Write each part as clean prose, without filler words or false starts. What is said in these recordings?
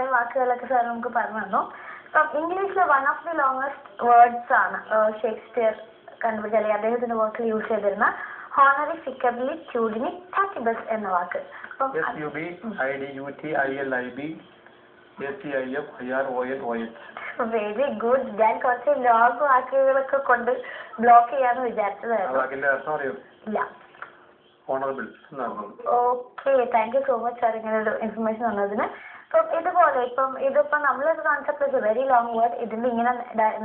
കുറേ വാക്കുകളൊക്കെ സാർ നമുക്ക് പറഞ്ഞു തന്നു. അപ്പം ഇംഗ്ലീഷിലെ one of the longest words ആണ് ഷേക്സ്പിയർ കണ്ടുപിടിച്ച അല്ലെങ്കിൽ അദ്ദേഹത്തിന്റെ വർക്കിൽ യൂസ് ചെയ്തിരുന്ന ഹോണറിഫിക്കബ്ലി ട്യൂഡിനി ടാറ്റിബസ് എന്ന വാക്ക്. Very good. ഞാൻ കുറച്ച് ലോങ് വാക്കുകളൊക്കെ കൊണ്ട് ബ്ലോക്ക് ചെയ്യാന്ന് വിചാരിച്ചതായിരുന്നു. ഇല്ല. Okay, thank you so much sir ഇങ്ങനെ ഒരു ഇൻഫർമേഷൻ തന്നതിന്. ഇപ്പം ഇതിപ്പം നമ്മളൊരു കോൺസെപ്റ്റ് വെരി ലോങ് വേർഡ്, ഇതിന്റെ ഇങ്ങനെ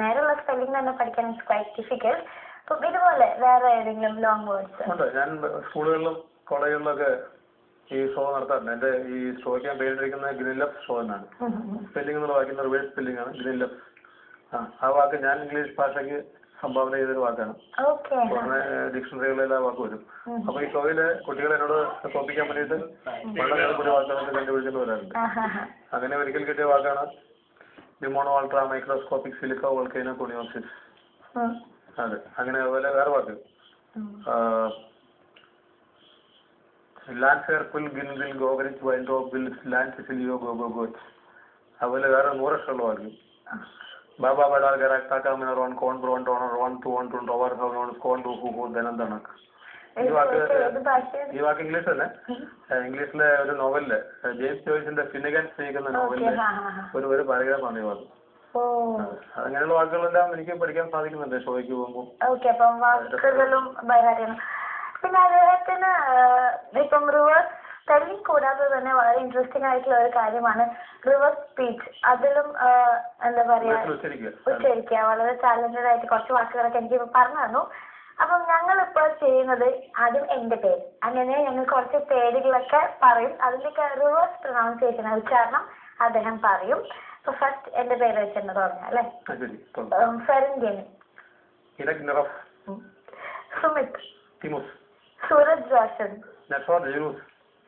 നേരെയുള്ള സ്പെല്ലിംഗ് തന്നെ പഠിക്കാൻ ക്വൈറ്റ് ഡിഫിക്കൽട്ട്. അപ്പം ഇതുപോലെ വേറെ ഏതെങ്കിലും ലോങ് വേർഡ്സ്? ഞാൻ സ്കൂളുകളിലും കോളേജുകളിലൊക്കെ ഈ ഷോ നടത്താറുണ്ട്. എന്റെ ഈ ഷോയ്ക്ക് ഞാൻ പേരിട്ടിരിക്കുന്നത് ഗ്രില്ലപ്പ് ഷോ എന്നാണ്. സ്പെല്ലിംഗ് എന്നുള്ള വാക്കിന്റെ റിവേഴ്സ് സ്പെല്ലിംഗ് ആണ് ഗ്രില്ലപ്പ്. ആ വാക്ക് ഞാൻ ഇംഗ്ലീഷ് ഭാഷയ്ക്ക് സംഭാവന ചെയ്തൊരു വാക്കാണ്. ഡിക്ഷണറികളിലെ വാക്ക് വരും. അപ്പൊ ഈ ഷോയില് കുട്ടികൾ എന്നോട് തോപ്പിക്കാൻ വേണ്ടിയിട്ട് വളരെ പുതിയ വാക്കുകളൊക്കെ കണ്ടുപിടിച്ചിട്ട് വരാറുണ്ട്. അങ്ങനെ ഒരിക്കൽ കിട്ടിയ വാക്കാണ് pneumonoultramicroscopicsilicovolcanoconiosis. അതെ, അങ്ങനെ അതുപോലെ വേറെ വാക്ക് ലാൻഡ് ഫെയർഫുൽ ഗിൻവിൽ ഗോവരിച്ച് വൈൽഡ് ഓഫ് ബിൽസ് ലാൻഡ് സിസിലിയോ ഗോഗോ ഗോച്ച്. അതുപോലെ വേറെ 100 അക്ഷരമുള്ള വാക്ക് ബാബ ബഡാർ ഗറാക്ടാ കാമിനർ ഓൺ കോൺ ബ്രോൺ ടോണർ ഓൺ ടു ഓൺ ടു ഓവർ ഹൗൺ സ്കോൺ ടു ഹു ധനന്തണക്ക്. ഈ വാക്ക് ഇംഗ്ലീഷ് തന്നെ. ഇംഗ്ലീഷിലെ ഒരു നോവലില് ജെയിംസ് ജോയ്സിന്റെ ഫിന്നിഗൻ സ്നേക് എന്ന നോവലിലെ ഒരു പാരഗ്രാഫാണ് ഈ വാക്ക്. അങ്ങനെയുള്ള വാക്കുകളെല്ലാം എനിക്ക് പഠിക്കാൻ സാധിക്കുന്നുണ്ട് ഷോയ്ക്ക് പോകുമ്പോൾ. പിന്നെ അദ്ദേഹത്തിന് ഇപ്പം റിവേഴ്സ് സ്പെല്ലിംഗ് കൂടാതെ തന്നെ വളരെ ഇൻട്രസ്റ്റിംഗ് ആയിട്ടുള്ള ഒരു കാര്യമാണ് റിവേഴ്സ് സ്പീച്ച്. അതിലും എന്താ പറയാ ഉച്ചരിക്കുക വളരെ ടാലന്റഡ് ആയിട്ട് കുറച്ച് വാക്കുകളൊക്കെ എനിക്ക് പറഞ്ഞു തന്നു. അപ്പം ഞങ്ങളിപ്പോൾ ചെയ്യുന്നത് ആദ്യം എന്റെ പേര്, അങ്ങനെ ഞങ്ങൾ കുറച്ച് പേരുകളൊക്കെ പറയും, അതിന്റെയൊക്കെ റിവേഴ്സ് പ്രൊനൗൺസിയേഷൻ ഉച്ചാരണം അദ്ദേഹം പറയും. അപ്പൊ ഫസ്റ്റ് എന്റെ പേര് വെച്ചെന്ന് തുടങ്ങാം അല്ലെ? ഫെറിൻഗെൻ, സുമിത്, സൂരജ് റോഷൻ,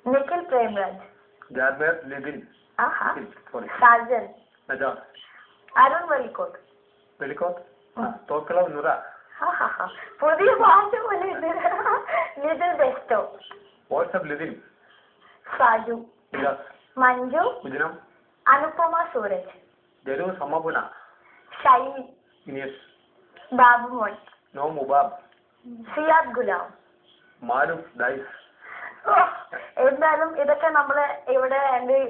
നിഖിൽ പ്രേംരാജ്, സാജൻ, അരുൺ വെളിക്കോട്ട്, പുതിയ ഭാഷ പോലെ ലിറ്റിൽ ബെസ്റ്റോ, സാജു, മഞ്ജു, അനുപമ സൂരജ്, ഷൈനി, ബാബു മോൻ, സിയാദ് ഗുലാം, എന്തായാലും ഇതൊക്കെ നമ്മള് ഇവിടെ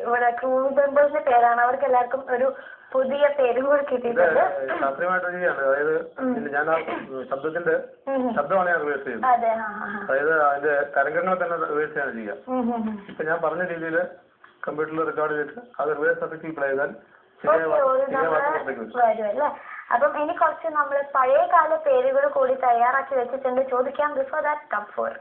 ഇവിടെ ക്രൂ മെമ്പേഴ്സിന്റെ പേരാണ്. അവർക്ക് എല്ലാവർക്കും ഒരു പുതിയ പേര് കൂടി കിട്ടിയിട്ടുണ്ട്. ശബ്ദത്തിന്റെ ശബ്ദമാണ് ഞാൻ റിവേഴ്സ് ചെയ്യുന്നത്. അതായത് അതിന്റെ തരംഗങ്ങൾ തന്നെ റിവേഴ്സ് ചെയ്യാണ് ചെയ്യുക. ഇപ്പൊ ഞാൻ പറഞ്ഞ രീതിയിൽ കമ്പ്യൂട്ടറിൽ റെക്കോർഡ് ചെയ്തിട്ട് അത് റിവേഴ്സ് എഫക്റ്റിൽ പ്ലേ ചെയ്താൽ വരുമല്ലേ? അപ്പം ഇനി കുറച്ച് നമ്മൾ പഴയ കാല പേരുകൾ കൂടി തയ്യാറാക്കി വെച്ചിട്ടുണ്ട്, ചോദിക്കാം. Before that come for